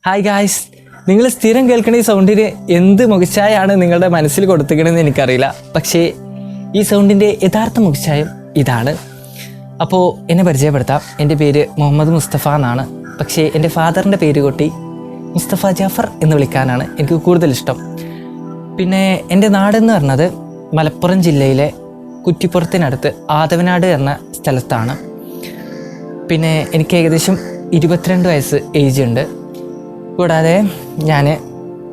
Hi guys, നിങ്ങൾ സ്ഥിരം കേൾക്കുന്ന ഈ സൗണ്ടിന് എന്ത് മുഖച്ഛായാണ് നിങ്ങളുടെ മനസ്സിൽ കൊടുത്തിക്കണമെന്ന് എനിക്കറിയില്ല. പക്ഷേ ഈ സൗണ്ടിൻ്റെ യഥാർത്ഥ മുഖച്ഛായം ഇതാണ്. അപ്പോൾ എന്നെ പരിചയപ്പെടുത്താം. എൻ്റെ പേര് മുഹമ്മദ് മുസ്തഫ എന്നാണ്. പക്ഷേ എൻ്റെ ഫാദറിൻ്റെ പേര് കൊട്ടി മുസ്തഫ ജാഫർ എന്ന് വിളിക്കാനാണ് എനിക്ക് കൂടുതൽ ഇഷ്ടം. പിന്നെ എൻ്റെ നാടെന്ന് പറഞ്ഞത് മലപ്പുറം ജില്ലയിലെ കുറ്റിപ്പുറത്തിനടുത്ത് ആദവനാട് എന്ന സ്ഥലത്താണ്. പിന്നെ എനിക്ക് ഏകദേശം 22 വയസ്സ് ഏജ് ഉണ്ട്. കൂടാതെ ഞാൻ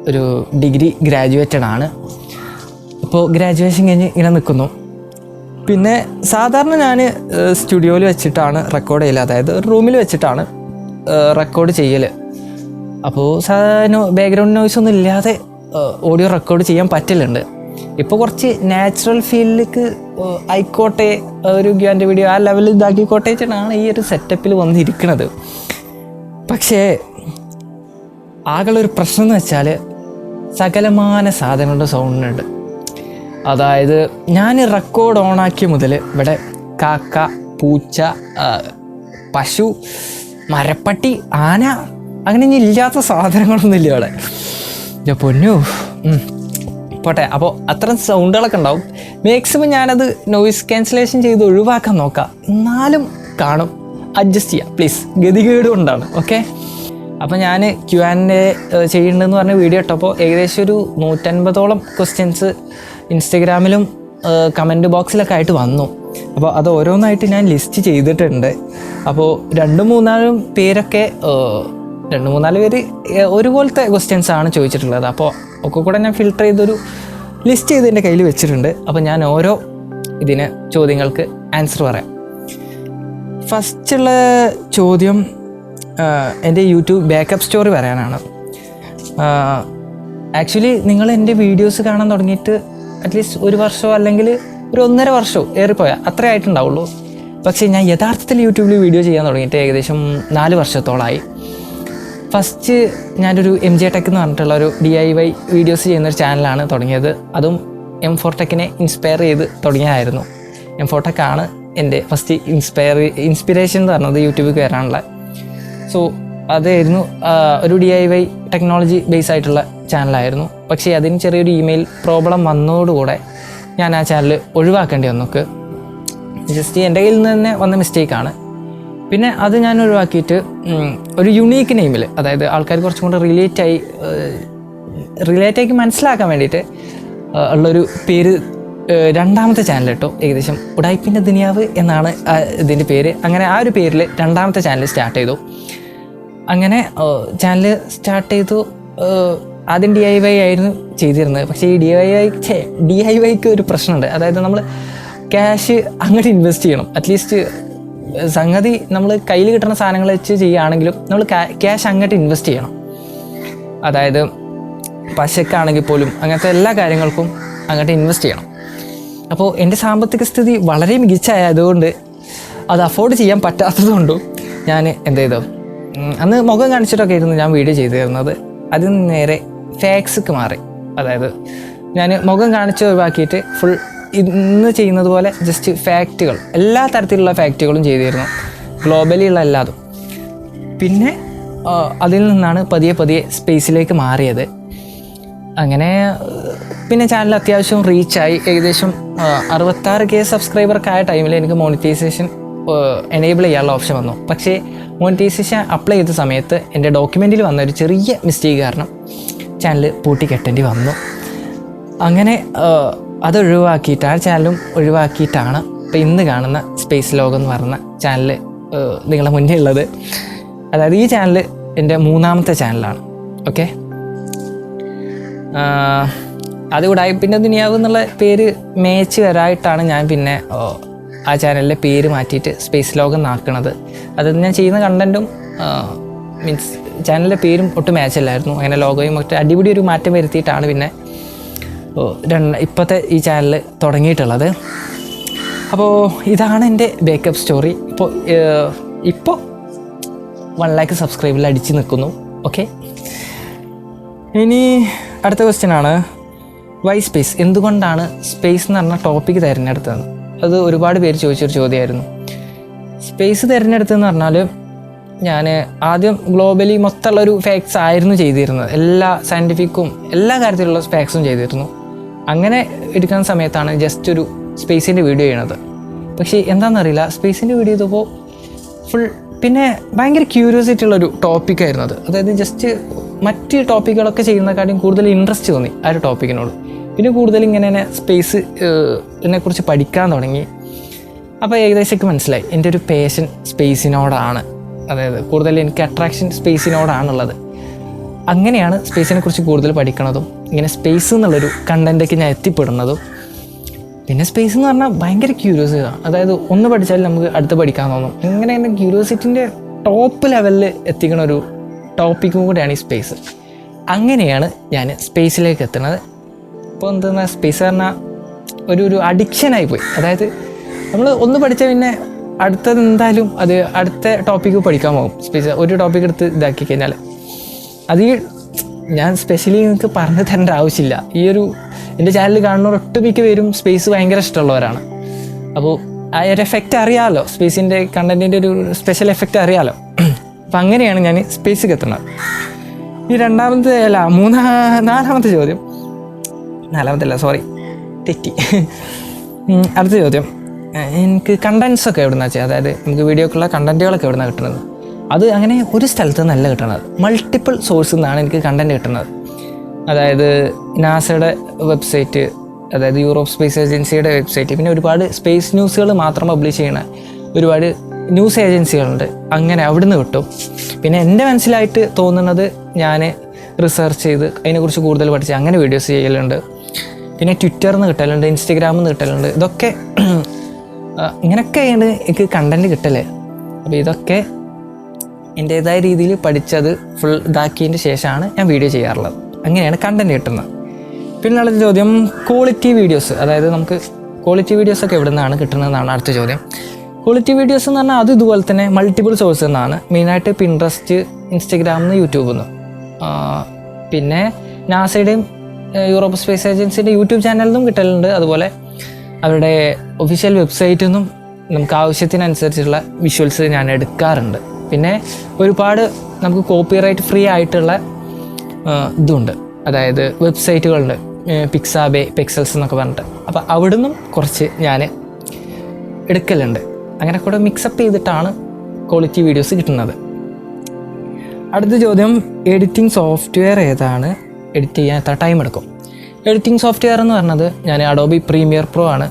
ഒരു ഡിഗ്രി ഗ്രാജുവേറ്റഡ് ആണ്. അപ്പോൾ ഗ്രാജുവേഷൻ കഴിഞ്ഞ് ഇങ്ങനെ നിൽക്കുന്നു. പിന്നെ സാധാരണ ഞാൻ സ്റ്റുഡിയോയിൽ വെച്ചിട്ടാണ് റെക്കോർഡ് ചെയ്യൽ, അതായത് ഒരു റൂമിൽ വെച്ചിട്ടാണ് റെക്കോർഡ് ചെയ്യൽ. അപ്പോൾ ബാക്ക്ഗ്രൗണ്ട് നോയ്സ് ഒന്നും ഇല്ലാതെ ഓഡിയോ റെക്കോർഡ് ചെയ്യാൻ പറ്റലുണ്ട്. ഇപ്പോൾ കുറച്ച് നാച്ചുറൽ ഫീലിലേക്ക് ആയിക്കോട്ടെ, ഒരു ഗ്യാൻ്റെ വീഡിയോ ആ ലെവലിൽ ഇതാക്കിക്കോട്ടെ വെച്ചിട്ടാണ് ഈ ഒരു സെറ്റപ്പിൽ വന്നിരിക്കുന്നത്. പക്ഷേ ആകെയുള്ളൊരു പ്രശ്നം എന്ന് വെച്ചാൽ സകലമാന സാധനങ്ങളുടെ സൗണ്ടുണ്ട്. അതായത് ഞാൻ റെക്കോർഡ് ഓണാക്കിയ മുതൽ ഇവിടെ കാക്ക, പൂച്ച, പശു, മരപ്പട്ടി, ആന, അങ്ങനെ ഇനി ഇല്ലാത്ത സാധനങ്ങളൊന്നും ഇല്ല ഇവിടെ. ഞാൻ പൊന്നു പോട്ടെ. അപ്പോൾ അത്തരം സൗണ്ടുകളൊക്കെ ഉണ്ടാവും. മാക്സിമം ഞാനത് നോയിസ് ക്യാൻസലേഷൻ ചെയ്ത് ഒഴിവാക്കാൻ നോക്കാം. എന്നാലും കാണും. അഡ്ജസ്റ്റ് ചെയ്യാം പ്ലീസ്, ഗതികേട് കൊണ്ടാണ്. ഓക്കെ. അപ്പോൾ ഞാൻ Q&A ചെയ്യുന്നുണ്ടെന്ന് പറഞ്ഞ വീഡിയോ ഇട്ടപ്പോൾ ഏകദേശം ഒരു 150ഓളം ക്വസ്റ്റ്യൻസ് ഇൻസ്റ്റഗ്രാമിലും കമൻറ്റ് ബോക്സിലൊക്കെ ആയിട്ട് വന്നു. അപ്പോൾ അത് ഓരോന്നായിട്ട് ഞാൻ ലിസ്റ്റ് ചെയ്തിട്ടുണ്ട്. അപ്പോൾ 2-3 പേരൊക്കെ 2-3 പേര് ഒരുപോലത്തെ ക്വസ്റ്റ്യൻസാണ് ചോദിച്ചിട്ടുള്ളത്. അപ്പോൾ ഒക്കെ കൂടെ ഞാൻ ഫിൽട്ടർ ചെയ്തൊരു ലിസ്റ്റ് ചെയ്ത് എൻ്റെ കയ്യിൽ വെച്ചിട്ടുണ്ട്. അപ്പോൾ ഞാൻ ഓരോ ഇതിന് ചോദ്യങ്ങൾക്ക് ആൻസർ പറയാം. ഫസ്റ്റുള്ള ചോദ്യം എൻ്റെ യൂട്യൂബ് ബാക്കപ്പ് സ്റ്റോറി പറയാനാണ്. ആക്ച്വലി നിങ്ങൾ എൻ്റെ വീഡിയോസ് കാണാൻ തുടങ്ങിയിട്ട് അറ്റ്ലീസ്റ്റ് 1 വർഷമോ അല്ലെങ്കിൽ ഒരു 1.5 വർഷമോ ഏറിപ്പോയാൽ അത്രേ ആയിട്ടുണ്ടാവുള്ളൂ. പക്ഷേ ഞാൻ യഥാർത്ഥത്തിൽ യൂട്യൂബിൽ വീഡിയോ ചെയ്യാൻ തുടങ്ങിയിട്ട് ഏകദേശം 4 വർഷത്തോളമായി. ഫസ്റ്റ് ഞാനൊരു MJ Tech എന്ന് പറഞ്ഞിട്ടുള്ള ഒരു DIY വീഡിയോസ് ചെയ്യുന്നൊരു ചാനലാണ് തുടങ്ങിയത്. അതും M4 Tech ഇൻസ്പയർ ചെയ്ത് തുടങ്ങിയതായിരുന്നു. M4 Tech ആണ് എൻ്റെ ഫസ്റ്റ് ഇൻസ്പിറേഷൻ എന്ന് പറഞ്ഞത് യൂട്യൂബിൽ കയറാനുള്ള. സോ അതായിരുന്നു ഒരു DIY ടെക്നോളജി ബേസ് ആയിട്ടുള്ള ചാനലായിരുന്നു. പക്ഷേ അതിന് ചെറിയൊരു ഇമെയിൽ പ്രോബ്ലം വന്നതോടുകൂടെ ഞാൻ ആ ചാനൽ ഒഴിവാക്കേണ്ടി വന്നു. ജസ്റ്റ് എൻ്റെ കയ്യിൽ നിന്ന് തന്നെ വന്ന മിസ്റ്റേക്കാണ്. പിന്നെ അത് ഞാൻ ഒഴിവാക്കിയിട്ട് ഒരു യുണീക്ക് നെയിമിൽ, അതായത് ആൾക്കാർ കുറച്ചും കൂടെ റിലേറ്റാക്കി മനസ്സിലാക്കാൻ വേണ്ടിയിട്ട് ഉള്ളൊരു പേര് രണ്ടാമത്തെ ചാനൽ ഇട്ടു. ഏകദേശം ഉടായ്പിൻ്റെ ദുനിയാവ് എന്നാണ് ഇതിൻ്റെ പേര്. അങ്ങനെ ആ ഒരു പേരിൽ രണ്ടാമത്തെ ചാനൽ സ്റ്റാർട്ട് ചെയ്തു. അങ്ങനെ ചാനൽ സ്റ്റാർട്ട് ചെയ്തു. ആദ്യം DIY ആയിരുന്നു ചെയ്തിരുന്നത്. പക്ഷേ ഈ DIYക്ക് ഒരു പ്രശ്നമുണ്ട്. അതായത് നമ്മൾ ക്യാഷ് അങ്ങോട്ട് ഇൻവെസ്റ്റ് ചെയ്യണം. അറ്റ്ലീസ്റ്റ് സംഗതി നമ്മൾ കയ്യിൽ കിട്ടുന്ന സാധനങ്ങൾ വെച്ച് ചെയ്യുകയാണെങ്കിലും നമ്മൾ ക്യാഷ് അങ്ങോട്ട് ഇൻവെസ്റ്റ് ചെയ്യണം. അതായത് പശക്കാണെങ്കിൽ പോലും അങ്ങനത്തെ എല്ലാ കാര്യങ്ങൾക്കും അങ്ങോട്ട് ഇൻവെസ്റ്റ് ചെയ്യണം. അപ്പോൾ എൻ്റെ സാമ്പത്തിക സ്ഥിതി വളരെ മികച്ചായതുകൊണ്ട് അത് അഫോർഡ് ചെയ്യാൻ പറ്റാത്തതുകൊണ്ടും ഞാൻ എന്ത് ചെയ്തു, അന്ന് മുഖം കാണിച്ചിട്ടൊക്കെ ആയിരുന്നു ഞാൻ വീഡിയോ ചെയ്തു തരുന്നത്. അതിൽ നിന്ന് നേരെ ഫാക്സ്ക്ക് മാറി. അതായത് ഞാൻ മുഖം കാണിച്ച് ഒഴിവാക്കിയിട്ട് ഫുൾ ഇന്ന് ചെയ്യുന്നത് പോലെ ജസ്റ്റ് ഫാക്റ്റുകൾ, എല്ലാ തരത്തിലുള്ള ഫാക്റ്റുകളും ചെയ്തിരുന്നു, ഗ്ലോബലി ഉള്ള എല്ലാതും. പിന്നെ അതിൽ നിന്നാണ് പതിയെ സ്പേസിലേക്ക് മാറിയത്. അങ്ങനെ പിന്നെ ചാനൽ അത്യാവശ്യം റീച്ചായി. ഏകദേശം 66K സബ്സ്ക്രൈബർക്ക് ആയ ടൈമിൽ എനിക്ക് മോണിറ്റൈസേഷൻ എനേബിൾ ചെയ്യാനുള്ള ഓപ്ഷൻ വന്നു. പക്ഷേ മോണിറ്റൈസേഷൻ അപ്ലൈ ചെയ്ത സമയത്ത് എൻ്റെ ഡോക്യുമെൻറ്റിൽ വന്ന ഒരു ചെറിയ മിസ്റ്റേക്ക് കാരണം ചാനൽ പൂട്ടിക്കെട്ടേണ്ടി വന്നു. അങ്ങനെ അത് ഒഴിവാക്കിയിട്ട് ആ ചാനലും ഒഴിവാക്കിയിട്ടാണ് ഇപ്പോൾ ഇന്ന് കാണുന്ന സ്പേസ് ലോകം എന്ന് പറഞ്ഞ ചാനൽ നിങ്ങളുടെ മുന്നേ ഉള്ളത്. അതായത് ഈ ചാനൽ എൻ്റെ 3ാമത്തെ ചാനലാണ്. ഓക്കെ. അത് ഉടായ്പിൻ്റെ ദുനിയാവ് എന്നുള്ള പേര് മേച്ച് വരായിട്ടാണ് ഞാൻ പിന്നെ ആ ചാനലിലെ പേര് മാറ്റിയിട്ട് സ്പേസ് ലോകം എന്നാക്കണത്. അത് ഞാൻ ചെയ്യുന്ന കണ്ടൻറ്റും മീൻസ് ചാനലിൻ്റെ പേരും ഒട്ടും മാച്ചല്ലായിരുന്നു. അങ്ങനെ ലോഗോയും ഒക്കെ അടിപൊളി ഒരു മാറ്റം വരുത്തിയിട്ടാണ് പിന്നെ ഇപ്പോഴത്തെ ഈ ചാനൽ തുടങ്ങിയിട്ടുള്ളത്. അപ്പോൾ ഇതാണ് എൻ്റെ ബാക്കപ്പ് സ്റ്റോറി. ഇപ്പോൾ 1 lakh സബ്സ്ക്രൈബിൽ അടിച്ച് നിൽക്കുന്നു. ഓക്കെ. ഇനി അടുത്ത ക്വസ്റ്റ്യനാണ്, വൈ സ്പേസ്? എന്തുകൊണ്ടാണ് സ്പേസ് എന്ന് പറഞ്ഞ ടോപ്പിക്ക് തിരഞ്ഞെടുത്തത്? അത് ഒരുപാട് പേര് ചോദിച്ചൊരു ചോദ്യമായിരുന്നു. സ്പേസ് തിരഞ്ഞെടുത്തതെന്ന് പറഞ്ഞാൽ ഞാൻ ആദ്യം ഗ്ലോബലി മൊത്തമുള്ളൊരു ഫാക്ട്സ് ആയിരുന്നു ചെയ്തിരുന്നത്. എല്ലാ സയൻറ്റിഫിക്കും എല്ലാ കാര്യത്തിലുള്ള ഫാക്ട്സും ചെയ്തിരുന്നു. അങ്ങനെ എടുക്കുന്ന സമയത്താണ് ജസ്റ്റ് ഒരു സ്പേസിൻ്റെ വീഡിയോ ചെയ്യണത്. പക്ഷേ എന്താണെന്നറിയില്ല, സ്പേസിൻ്റെ വീഡിയോ ചെയ്തപ്പോൾ ഫുൾ പിന്നെ ഭയങ്കര ക്യൂരിയോസിറ്റി ഉള്ളൊരു ടോപ്പിക്കായിരുന്നു അത്. അതായത് ജസ്റ്റ് മറ്റ് ടോപ്പിക്കുകളൊക്കെ ചെയ്യുന്നതിനെക്കാട്ടും കൂടുതൽ ഇൻട്രസ്റ്റ് തോന്നി ആ ഒരു ടോപ്പിക്കിനോട്. പിന്നെ കൂടുതൽ ഇങ്ങനെ സ്പേസ് ഇതിനെക്കുറിച്ച് പഠിക്കാൻ തുടങ്ങി. അപ്പോൾ ഏകദേശമൊക്കെ മനസ്സിലായി എൻ്റെ ഒരു പാഷൻ സ്പേസിനോടാണ്. അതായത് കൂടുതൽ എനിക്ക് അട്രാക്ഷൻ സ്പേസിനോടാണുള്ളത്. അങ്ങനെയാണ് സ്പേസിനെ കുറിച്ച് കൂടുതൽ പഠിക്കണതും ഇങ്ങനെ സ്പേസ് എന്നുള്ളൊരു കണ്ടൻറ്റൊക്കെ ഞാൻ എത്തിപ്പെടുന്നതും. പിന്നെ സ്പേസ് എന്ന് പറഞ്ഞാൽ ഭയങ്കര ക്യൂരിയോസിറ്റിയാണ്. അതായത് ഒന്ന് പഠിച്ചാൽ നമുക്ക് അടുത്ത് പഠിക്കാൻ തോന്നും. ഇങ്ങനെ ക്യൂരിയോസിറ്റിൻ്റെ ടോപ്പ് ലെവലിൽ എത്തിക്കണ ഒരു ടോപ്പിക്കും കൂടെയാണ് ഈ സ്പേസ്. അങ്ങനെയാണ് ഞാൻ സ്പേസിലേക്ക് എത്തുന്നത്. ഇപ്പോൾ എന്താ സ്പേസ് പറഞ്ഞാൽ ഒരു അഡിക്ഷനായി പോയി. അതായത് നമ്മൾ ഒന്ന് പഠിച്ചാൽ പിന്നെ അടുത്തത് എന്തായാലും അത് അടുത്ത ടോപ്പിക്ക് പഠിക്കാൻ പോകും. സ്പേസ് ഒരു ടോപ്പിക്ക് എടുത്ത് ഇതാക്കി കഴിഞ്ഞാൽ അത് ഞാൻ സ്പെഷ്യലി നിങ്ങൾക്ക് പറഞ്ഞു തരേണ്ട ആവശ്യമില്ല. ഈ ഒരു എൻ്റെ ചാനൽ കാണുന്നവർ ഒട്ടുമിക്ക പേരും സ്പേസ് ഭയങ്കര ഇഷ്ടമുള്ളവരാണ്. അപ്പോൾ ആ ഒരു എഫക്റ്റ് അറിയാമല്ലോ, സ്പേസിൻ്റെ കണ്ടൻറ്റിൻ്റെ ഒരു സ്പെഷ്യൽ എഫക്റ്റ് അറിയാമല്ലോ. അപ്പം അങ്ങനെയാണ് ഞാൻ സ്പേസിലേക്ക് എത്തുന്നത്. ഈ നാലാമത്തെ ചോദ്യം, തെറ്റി. അടുത്ത ചോദ്യം, എനിക്ക് കണ്ടൻസൊക്കെ എവിടെ നിന്നാണ് വെച്ചാൽ, അതായത് നമുക്ക് വീഡിയോക്കുള്ള കണ്ടൻറ്റുകളൊക്കെ എവിടെ നിന്നാണ് കിട്ടുന്നത്? അത് അങ്ങനെ ഒരു സ്ഥലത്ത് നിന്നല്ല കിട്ടുന്നത്, മൾട്ടിപ്പിൾ സോഴ്സിൽ നിന്നാണ് എനിക്ക് കണ്ടൻറ്റ് കിട്ടുന്നത്. അതായത് നാസയുടെ വെബ്സൈറ്റ്, അതായത് യൂറോപ്പ് സ്പേസ് ഏജൻസിയുടെ വെബ്സൈറ്റ്, പിന്നെ ഒരുപാട് സ്പേസ് ന്യൂസുകൾ മാത്രം പബ്ലിഷ് ചെയ്യുന്ന ഒരുപാട് ന്യൂസ് ഏജൻസികളുണ്ട്. അങ്ങനെ അവിടുന്ന് കിട്ടും. പിന്നെ എൻ്റെ മനസ്സിലായിട്ട് തോന്നുന്നത് ഞാൻ റിസർച്ച് ചെയ്ത് അതിനെക്കുറിച്ച് കൂടുതൽ പഠിച്ച് അങ്ങനെ വീഡിയോസ് ചെയ്യലുണ്ട്. പിന്നെ ട്വിറ്ററിൽ നിന്ന് കിട്ടലുണ്ട്, ഇൻസ്റ്റഗ്രാമിൽ നിന്ന് കിട്ടലുണ്ട്. ഇതൊക്കെ ഇങ്ങനെയൊക്കെയാണ് എനിക്ക് കണ്ടൻറ്റ് കിട്ടല്. അപ്പോൾ ഇതൊക്കെ എൻ്റേതായ രീതിയിൽ പഠിച്ചത് ഫുൾ ഇതാക്കിയതിൻ്റെ ശേഷമാണ് ഞാൻ വീഡിയോ ചെയ്യാറുള്ളത്. അങ്ങനെയാണ് കണ്ടൻറ്റ് കിട്ടുന്നത്. പിന്നെയുള്ള ചോദ്യം, ക്വാളിറ്റി വീഡിയോസ്, അതായത് നമുക്ക് ക്വാളിറ്റി വീഡിയോസൊക്കെ എവിടെ നിന്നാണ് കിട്ടുന്നതെന്നാണ് അടുത്ത ചോദ്യം. ക്വാളിറ്റി വീഡിയോസ് എന്ന് പറഞ്ഞാൽ അത് ഇതുപോലെ തന്നെ മൾട്ടിപ്പിൾ സോഴ്സിൽ നിന്നാണ്. മെയിനായിട്ട് പിൻട്രസ്റ്റ്, ഇൻസ്റ്റഗ്രാമിൽ നിന്ന്, യൂട്യൂബിൽ നിന്ന്. പിന്നെ നാസയുടെയും യൂറോപ്പ് സ്പേസ് ഏജൻസിയുടെ യൂട്യൂബ് ചാനലിൽ നിന്നും കിട്ടലുണ്ട്. അതുപോലെ അവരുടെ ഒഫീഷ്യൽ വെബ്സൈറ്റിൽ നിന്നും നമുക്ക് ആവശ്യത്തിനനുസരിച്ചുള്ള വിഷ്വൽസ് ഞാൻ എടുക്കാറുണ്ട്. പിന്നെ ഒരുപാട് നമുക്ക് കോപ്പിറൈറ്റ് ഫ്രീ ആയിട്ടുള്ള ഇതുണ്ട്, അതായത് വെബ്സൈറ്റുകളുണ്ട്, പിക്സാബേ, പിക്സൽസ് എന്നൊക്കെ പറഞ്ഞിട്ട്. അപ്പോൾ അവിടെ നിന്നും കുറച്ച് ഞാൻ എടുക്കലുണ്ട്. അങ്ങനെ കൂടെ മിക്സപ്പ് ചെയ്തിട്ടാണ് ക്വാളിറ്റി വീഡിയോസ് കിട്ടുന്നത്. അടുത്ത ചോദ്യം, എഡിറ്റിംഗ് സോഫ്റ്റ്വെയർ ഏതാണ്? എഡിറ്റ് ചെയ്യാൻ എത്ര ടൈം എടുക്കും? എഡിറ്റിംഗ് സോഫ്റ്റ്വെയർ എന്ന് പറഞ്ഞത് ഞാൻ അഡോബി പ്രീമിയർ പ്രോ ആണ്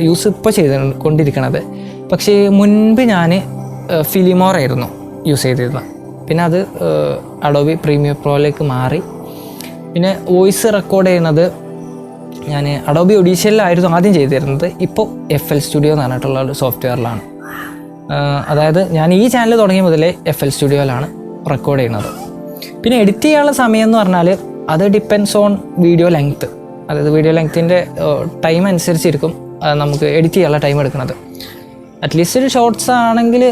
യൂസ് ഇപ്പോൾ ചെയ്തുകൊണ്ടിരിക്കുന്നത്. പക്ഷേ മുൻപ് ഞാൻ ഫിലിമോർ ആയിരുന്നു യൂസ് ചെയ്തിരുന്നത്. പിന്നെ അത് അഡോബി പ്രീമിയർ പ്രോയിലേക്ക് മാറി. പിന്നെ വോയിസ് റെക്കോർഡ് ചെയ്യുന്നത് ഞാൻ അഡോബി ഒഡീഷയിലായിരുന്നു ആദ്യം ചെയ്തിരുന്നത്. ഇപ്പോൾ FL Studio എന്ന് പറഞ്ഞിട്ടുള്ള ഒരു സോഫ്റ്റ്വെയറിലാണ്. അതായത് ഞാൻ ഈ ചാനൽ തുടങ്ങിയ മുതലേ FL Studioയിലാണ് റെക്കോർഡ് ചെയ്യുന്നത്. പിന്നെ എഡിറ്റ് ചെയ്യാനുള്ള സമയം എന്ന് പറഞ്ഞാൽ അത് ഡിപ്പെൻഡ്സ് ഓൺ വീഡിയോ ലെങ്ത്ത്. അതായത് വീഡിയോ ലെങ്ത്തിൻ്റെ ടൈം അനുസരിച്ചിരിക്കും നമുക്ക് എഡിറ്റ് ചെയ്യാനുള്ള ടൈം എടുക്കുന്നത്. അറ്റ്ലീസ്റ്റ് ഒരു ഷോർട്ട്സ് ആണെങ്കിൽ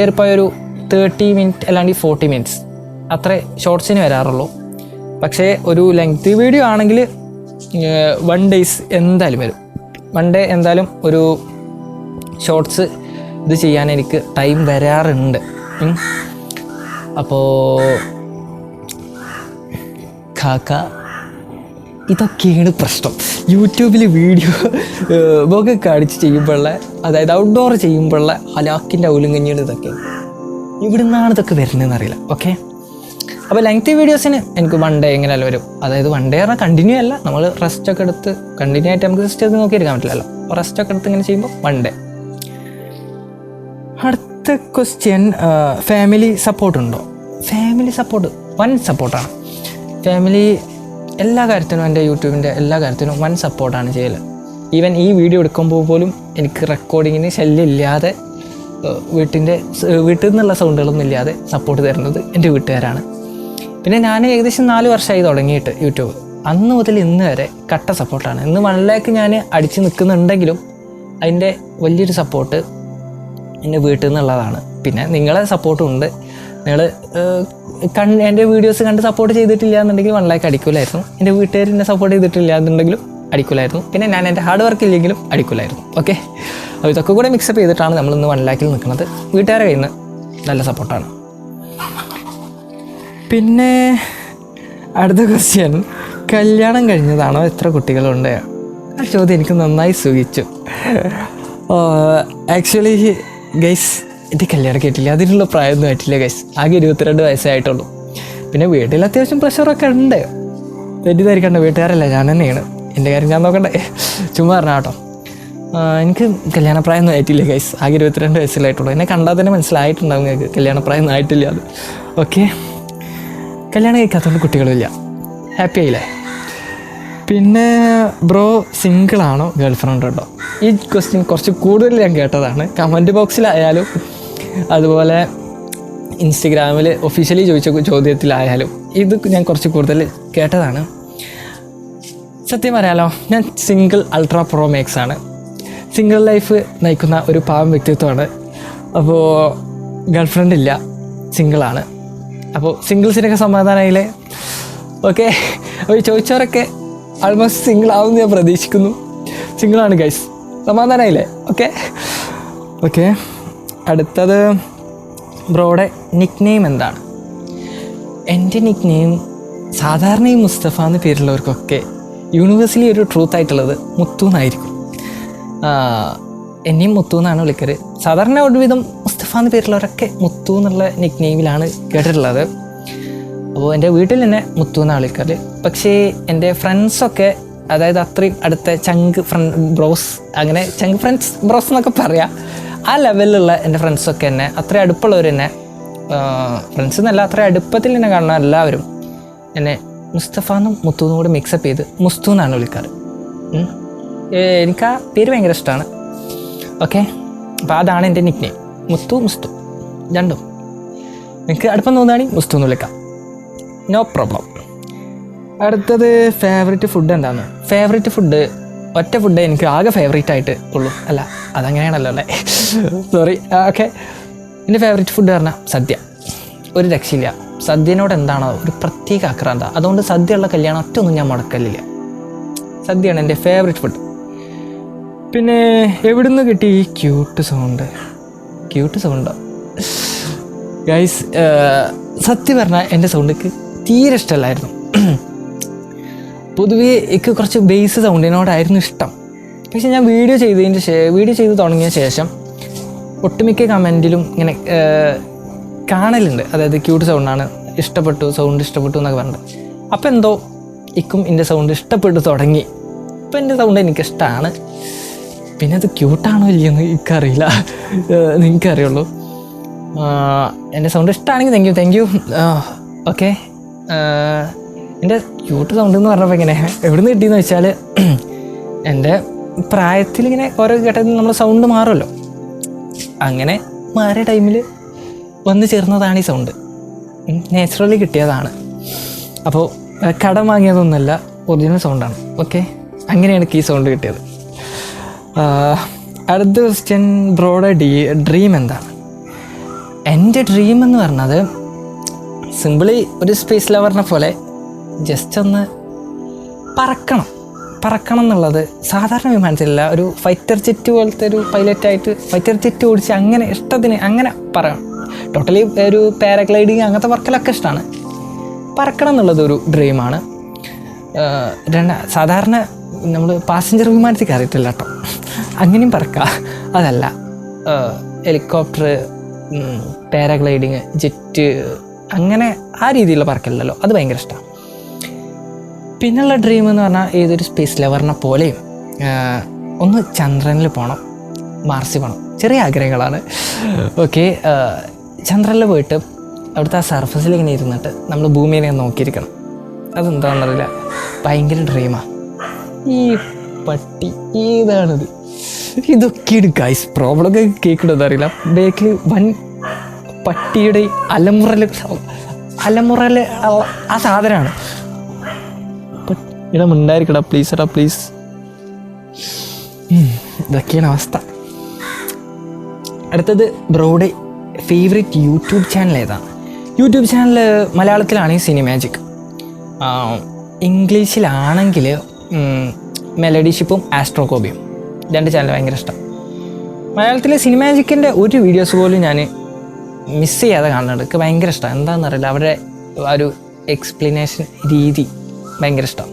ഏറിപ്പോയൊരു 30 മിനിറ്റ് അല്ലാണ്ട് 40 മിനിറ്റ്സ് അത്രേ ഷോർട്ട്സിന് വരാറുള്ളൂ. പക്ഷേ ഒരു ലെങ്ത് വീഡിയോ ആണെങ്കിൽ 1 ഡേ എന്തായാലും വരും. 1 ഡേ എന്തായാലും ഒരു ഷോർട്ട്സ് ഇത് ചെയ്യാൻ എനിക്ക് ടൈം വരാറുണ്ട്. അപ്പോൾ ഇതൊക്കെയാണ് പ്രശ്നം. യൂട്യൂബിൽ വീഡിയോ ഒക്കെ അടിച്ച് ചെയ്യുമ്പോഴുള്ള, അതായത് ഔട്ട്ഡോർ ചെയ്യുമ്പോഴുള്ള ഹലാക്കിൻ്റെ ഔലുങ്കഞ്ഞിയുടെ ഇതൊക്കെ ഇവിടെ നിന്നാണ് ഇതൊക്കെ വരുന്നതെന്ന് അറിയില്ല. ഓക്കെ, അപ്പോൾ ലെങ്തി വീഡിയോസിന് എനിക്ക് 1 ഡേ എങ്ങനെയല്ല വരും. അതായത് 1 ഡേ പറഞ്ഞാൽ കണ്ടിന്യൂ അല്ല, നമ്മൾ റെസ്റ്റൊക്കെ എടുത്ത് കണ്ടിന്യൂ ആയിട്ട് നമുക്ക് ജസ്റ്റ് അത് നോക്കിയിരിക്കാൻ പറ്റില്ലല്ലോ. അപ്പോൾ റെസ്റ്റൊക്കെ എടുത്ത് ഇങ്ങനെ ചെയ്യുമ്പോൾ 1 ഡേ. അടുത്ത ക്വസ്റ്റ്യൻ, ഫാമിലി സപ്പോർട്ടുണ്ടോ? ഫാമിലി സപ്പോർട്ട് വൻ സപ്പോർട്ടാണ്. ഫാമിലി എല്ലാ കാര്യത്തിനും, എൻ്റെ യൂട്യൂബിൻ്റെ എല്ലാ കാര്യത്തിനും വൻ സപ്പോർട്ടാണ് ചെയ്യൽ. ഈവൻ ഈ വീഡിയോ എടുക്കുമ്പോൾ പോലും എനിക്ക് റെക്കോർഡിങ്ങിന് ശല്യം ഇല്ലാതെ, വീട്ടിൽ നിന്നുള്ള സൗണ്ടുകളൊന്നും ഇല്ലാതെ സപ്പോർട്ട് തരുന്നത് എൻ്റെ വീട്ടുകാരാണ്. പിന്നെ ഞാൻ ഏകദേശം 4 വർഷമായി തുടങ്ങിയിട്ട് യൂട്യൂബ്. അന്ന് മുതൽ ഇന്ന് വരെ കട്ട സപ്പോർട്ടാണ്. ഇന്ന് 1 ലാഖ് ഞാൻ അടിച്ച് നിൽക്കുന്നുണ്ടെങ്കിലും അതിൻ്റെ വലിയൊരു സപ്പോർട്ട് എൻ്റെ വീട്ടിൽ നിന്നുള്ളതാണ്. പിന്നെ നിങ്ങളെ സപ്പോർട്ടും ഉണ്ട്. നിങ്ങൾ എൻ്റെ വീഡിയോസ് കണ്ട് സപ്പോർട്ട് ചെയ്തിട്ടില്ല എന്നുണ്ടെങ്കിൽ 1 ലാഖ് അടിക്കില്ലായിരുന്നു. എൻ്റെ വീട്ടുകാർ എന്നെ സപ്പോർട്ട് ചെയ്തിട്ടില്ല എന്നുണ്ടെങ്കിലും അടിക്കില്ലായിരുന്നു. പിന്നെ ഞാൻ എൻ്റെ ഹാർഡ് വർക്ക് ഇല്ലെങ്കിലും അടിക്കില്ലായിരുന്നു. ഓക്കെ, അപ്പോൾ ഇതൊക്കെ കൂടെ മിക്സപ്പ് ചെയ്തിട്ടാണ് നമ്മളിന്ന് 1 ലാഖിൽ നിൽക്കുന്നത്. വീട്ടുകാരെ കയ്യിൽ നിന്ന് നല്ല സപ്പോർട്ടാണ്. പിന്നെ അടുത്ത ക്വസ്റ്റ്യൻ, കല്യാണം കഴിഞ്ഞതാണോ, എത്ര കുട്ടികളുണ്ട്? ആ ചോദ്യം എനിക്ക് നന്നായി സുഖിച്ചു. ആക്ച്വലി ഗൈസ് എൻ്റെ കല്യാണം കേട്ടില്ല, അതിനുള്ള പ്രായമൊന്നും ആയിട്ടില്ല ഗൈസ്. ആകെ 22 വയസ്സേ ആയിട്ടുള്ളൂ. പിന്നെ വീട്ടിൽ അത്യാവശ്യം പ്രഷറൊക്കെ ഉണ്ട്. തെറ്റിദ്ധരിക്കണ്ട, വീട്ടുകാരല്ല ഞാൻ തന്നെയാണ്. എൻ്റെ കാര്യം ഞാൻ നോക്കണ്ടേ, ചുമ്മാ പറഞ്ഞാൽ കേട്ടോ. എനിക്ക് കല്യാണപ്രായമൊന്നും ആയിട്ടില്ല ഗൈസ്, ആകെ 22 വയസ്സിലായിട്ടുള്ളൂ. എന്നെ കണ്ടാൽ തന്നെ മനസ്സിലായിട്ടുണ്ടാവും നിങ്ങൾക്ക് കല്യാണപ്രായമൊന്നും ആയിട്ടില്ല അത്. ഓക്കെ, കല്യാണം കഴിക്കാത്തതുകൊണ്ട് കുട്ടികളില്ല. ഹാപ്പി ആയില്ലേ? പിന്നെ ബ്രോ സിംഗിളാണോ ഗേൾ ഫ്രണ്ട് ഉണ്ടോ? ഈ ക്വസ്റ്റ്യൻ കുറച്ച് കൂടുതൽ ഞാൻ കേട്ടതാണ്. കമൻറ്റ് ബോക്സിലായാലും അതുപോലെ ഇൻസ്റ്റഗ്രാമിൽ ഒഫീഷ്യലി ചോദിച്ച ചോദ്യത്തിലായാലും ഇത് ഞാൻ കുറച്ച് കൂടുതൽ കേട്ടതാണ്. സത്യം പറയാലോ, ഞാൻ സിംഗിൾ അൾട്രാ പ്രോ മാക്സ് ആണ്. സിംഗിൾ ലൈഫ് നയിക്കുന്ന ഒരു പാവം വ്യക്തിത്വമാണ്. അപ്പോൾ ഗേൾ ഫ്രണ്ട് ഇല്ല, സിംഗിളാണ്. അപ്പോൾ സിംഗിൾസിനൊക്കെ സമാധാനമായില്ലേ? ഓക്കെ, അപ്പോൾ ചോദിച്ചവരൊക്കെ ആൾമോസ്റ്റ് സിംഗിൾ ആവുമെന്ന് ഞാൻ പ്രതീക്ഷിക്കുന്നു. സിംഗിളാണ് ഗൈസ്, സമാധാനമായില്ലേ? ഓക്കെ. അടുത്തത്, ബ്രോയുടെ നിക്ക് നെയിം എന്താണ്? എൻ്റെ നിക്ക് നെയിം സാധാരണ ഈ മുസ്തഫ എന്ന് പേരുള്ളവർക്കൊക്കെ യൂണിവേഴ്സലി ഒരു ട്രൂത്ത് ആയിട്ടുള്ളത് മുത്തു എന്നായിരിക്കും. എന്നെയും മുത്തു എന്നാണ് വിളിക്കല്. സാധാരണ ഒരുവിധം മുസ്തഫ എന്ന് പേരുള്ളവരൊക്കെ മുത്തു എന്നുള്ള നിക്ക് നെയിമിലാണ് കേട്ടിട്ടുള്ളത്. അപ്പോൾ എൻ്റെ വീട്ടിൽ തന്നെ മുത്തു എന്നാണ് വിളിക്കല്. പക്ഷേ എൻ്റെ ഫ്രണ്ട്സൊക്കെ, അതായത് അത്രയും അടുത്ത ചങ്ക് ബ്രോസ്, അങ്ങനെ ചങ്ക് ബ്രോസ് എന്നൊക്കെ പറയാം, ആ ലെവലിലുള്ള എൻ്റെ ഫ്രണ്ട്സൊക്കെ എന്നെ, അത്ര അടുപ്പുള്ളവർ തന്നെ, ഫ്രണ്ട്സ് എന്നല്ല അത്ര അടുപ്പത്തിൽ തന്നെ കാണുന്ന എല്ലാവരും എന്നെ മുസ്തഫാന്നും മുത്തുന്നും കൂടി മിക്സപ്പ് ചെയ്ത് മുസ്തു എന്നാണ് വിളിക്കാറ്. എനിക്ക് ആ പേര് ഭയങ്കര ഇഷ്ടമാണ്. ഓക്കെ, അപ്പോൾ അതാണ് എൻ്റെ നിക്ക് നെയിം, മുസ്തു രണ്ടും. എനിക്ക് അടുപ്പം തോന്നുകയാണെങ്കിൽ മുസ്തു എന്ന് വിളിക്കാം, നോ പ്രോബ്ലം. അടുത്തത്, ഫേവറേറ്റ് ഫുഡ് എന്താണ്? ഫേവറേറ്റ് ഫുഡ് ഒറ്റ ഫുഡ് എനിക്ക് ആകെ ഫേവറേറ്റ് ആയിട്ട് ഉള്ളൂ. അല്ല, അതങ്ങനെയാണല്ലോ അല്ലേ, സോറി. ഓക്കെ, എൻ്റെ ഫേവറേറ്റ് ഫുഡ് പറഞ്ഞാൽ സദ്യ. ഒരു രക്ഷയില്ല, സദ്യനോട് എന്താണോ ഒരു പ്രത്യേക ആക്രാന്ത. അതുകൊണ്ട് സദ്യയുള്ള കല്യാണം ഒറ്റൊന്നും ഞാൻ മുടക്കലില്ല. സദ്യയാണ് എൻ്റെ ഫേവറേറ്റ് ഫുഡ്. പിന്നെ എവിടുന്ന് കിട്ടി ഈ ക്യൂട്ട് സൗണ്ടോ ഗൈസ്? സത്യം പറഞ്ഞാൽ എൻ്റെ സൗണ്ടിക്ക് തീരെ ഇഷ്ടമല്ലായിരുന്നു. പൊതുവേ എനിക്ക് കുറച്ച് ബേസ് സൗണ്ടിനോടായിരുന്നു ഇഷ്ടം. പക്ഷെ ഞാൻ വീഡിയോ ചെയ്ത് തുടങ്ങിയ ശേഷം ഒട്ടുമിക്ക കമൻറ്റിലും ഇങ്ങനെ കാണലുണ്ട്, അതായത് ക്യൂട്ട് സൗണ്ടാണ്, സൗണ്ട് ഇഷ്ടപ്പെട്ടു എന്നൊക്കെ പറഞ്ഞിട്ട്. അപ്പോൾ എന്തോ ഇക്കും എൻ്റെ സൗണ്ട് ഇഷ്ടപ്പെട്ടു തുടങ്ങി. ഇപ്പം എൻ്റെ സൗണ്ട് എനിക്കിഷ്ടമാണ്. പിന്നെ അത് ക്യൂട്ടാണോ ഇല്ലയെന്ന് എനിക്കറിയില്ല, നിങ്ങൾക്കറിയുള്ളൂ. എൻ്റെ സൗണ്ട് ഇഷ്ടമാണെങ്കിൽ താങ്ക് യു. ഓക്കെ, എൻ്റെ ക്യൂട്ട് സൗണ്ട് എന്ന് പറഞ്ഞപ്പോൾ ഇങ്ങനെ എവിടെ നിന്ന് കിട്ടിയെന്ന് വെച്ചാൽ, എൻ്റെ പ്രായത്തിലിങ്ങനെ ഓരോ ഘട്ടത്തിൽ നമ്മൾ സൗണ്ട് മാറുമല്ലോ, അങ്ങനെ മാറിയ ടൈമിൽ വന്നു ചേർന്നതാണ് ഈ സൗണ്ട്. നാച്ചുറലി കിട്ടിയതാണ്. അപ്പോൾ കടം വാങ്ങിയതൊന്നുമല്ല, ഒറിജിനൽ സൗണ്ടാണ്. ഓക്കെ, അങ്ങനെയാണ് എനിക്ക് ഈ സൗണ്ട് കിട്ടിയത്. അടുത്ത ക്വസ്റ്റ്യൻ, ബ്രോയുടെ ഡ്രീം എന്താണ്? എൻ്റെ ഡ്രീം എന്ന് പറഞ്ഞത് സിമ്പിളി ഒരു സ്പേസ് ലവറിനെ പോലെ ജസ്റ്റ് ഒന്ന് പറക്കണം എന്നുള്ളത്. സാധാരണ വിമാനത്തിലല്ല, ഒരു ഫൈറ്റർ ജെറ്റ് പോലത്തെ ഒരു പൈലറ്റായിട്ട് ഫൈറ്റർ ജെറ്റ് ഓടിച്ച് അങ്ങനെ ഇഷ്ടത്തിന് അങ്ങനെ പറയാം. ടോട്ടലി ഒരു പാരാഗ്ലൈഡിങ് അങ്ങനത്തെ വർക്കിലൊക്കെ ഇഷ്ടമാണ്. പറക്കണം എന്നുള്ളത് ഒരു ഡ്രീമാണ്. സാധാരണ നമ്മൾ പാസഞ്ചർ വിമാനത്തിൽ കയറിയിട്ടില്ല കേട്ടോ, അങ്ങനെയും പറക്കാം. അതല്ല, ഹെലികോപ്റ്റർ, പാരാഗ്ലൈഡിങ്, ജെറ്റ്, അങ്ങനെ ആ രീതിയിലുള്ള പറക്കലല്ലോ, അത് ഭയങ്കര ഇഷ്ടമാണ്. പിന്നെയുള്ള ഡ്രീം എന്ന് പറഞ്ഞാൽ ഏതൊരു സ്പേസ് ലവറിനെ പോലെയും ഒന്ന് ചന്ദ്രനിൽ പോകണം, മാർസിൽ പോകണം. ചെറിയ ആഗ്രഹങ്ങളാണ്. ഓക്കെ, ചന്ദ്രനിൽ പോയിട്ട് അവിടുത്തെ ആ സർഫസിൽ ഇങ്ങനെ ഇരുന്നിട്ട് നമ്മൾ ഭൂമിയെ നോക്കിയിരിക്കണം. അതെന്താണെന്നറിയില്ല, ഭയങ്കര ഡ്രീമാണ്. ഈ പട്ടി ഏതാണിത്? ഇതൊക്കെയാണ് ഗൈസ് പ്രോബ്ലമൊക്കെ കേൾക്കണമെന്ന് അറിയില്ല. ബേക്കിൽ വൻ പട്ടിയുടെ അലമുറൽ ആ സാധനമാണ്. ഇടാ ഉണ്ടായിരിക്കടാ പ്ലീസ്. ഇതൊക്കെയാണ് അവസ്ഥ. അടുത്തത്, ബ്രോയുടെ ഫേവറേറ്റ് യൂട്യൂബ് ചാനൽ ഏതാണ്? യൂട്യൂബ് ചാനൽ മലയാളത്തിലാണെങ്കിൽ സിനിമാജിക്, ഇംഗ്ലീഷിലാണെങ്കിൽ മെലഡി ഷിപ്പും മിസ് ചെയ്യാതെ കാണുന്നുണ്ട്. എനിക്ക് ഭയങ്കര ഇഷ്ടമാണ്. എന്താണെന്ന് അറിയില്ല, അവരുടെ ആ ഒരു എക്സ്പ്ലനേഷൻ രീതി ഭയങ്കര ഇഷ്ടമാണ്.